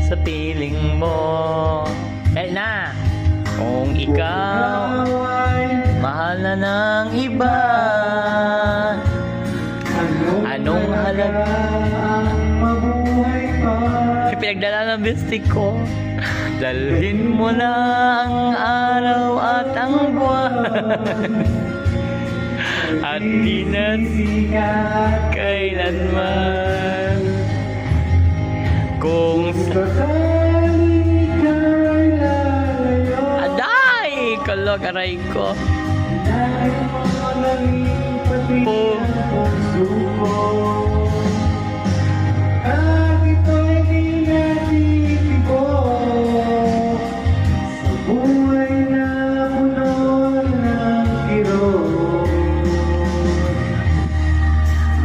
sa piling mo. Na kung ikaw mahal na ng iba, anong halaga pinagdala ng bistik ko? Dalhin mo na ang araw at ang buwan, at di na kailanman. Kung aday! Kalog, aray ko.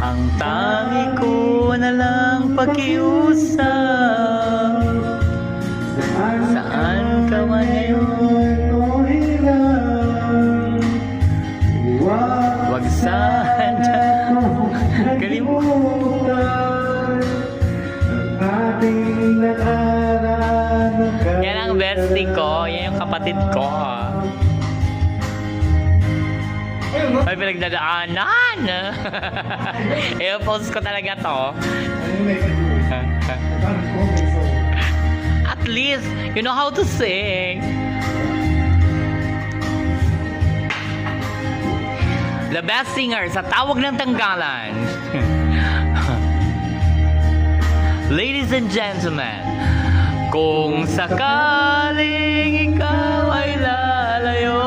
Ang tangi ko na lang pakiusap, saan ka man ngayon, wag sana kalimutan yan ang bestie ko, yan yung kapatid ko. Ay, pinagdadaanan. I-post ko talaga to. At least, you know how to sing. The best singer sa Tawag ng Tanggalan. Ladies and gentlemen, kung sakaling ikaw ay lalayo,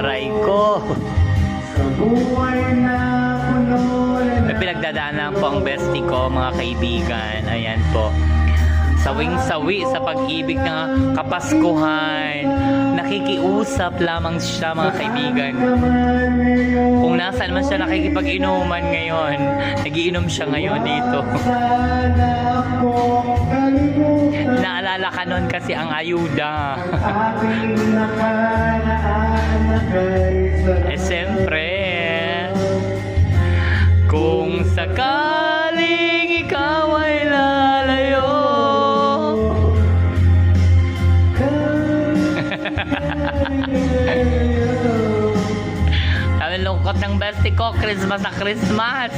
aray ko. May pinagdadaanan po ang bestie ko, mga kaibigan. Ayan po. Sawing-sawi sa pag-ibig ng Kapaskuhan. Nakikiusap lamang siya, mga kaibigan. Kung nasaan man siya nakikipag-inuman ngayon, nagiinom siya ngayon dito. Naalala ka nun kasi ang ayuda. Eh siyempre, kung sakaling ikaw ay lalayo, sabi lungkot ng bestie ko, Christmas na Christmas.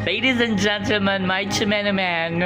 Ladies and gentlemen, my Chimena Man.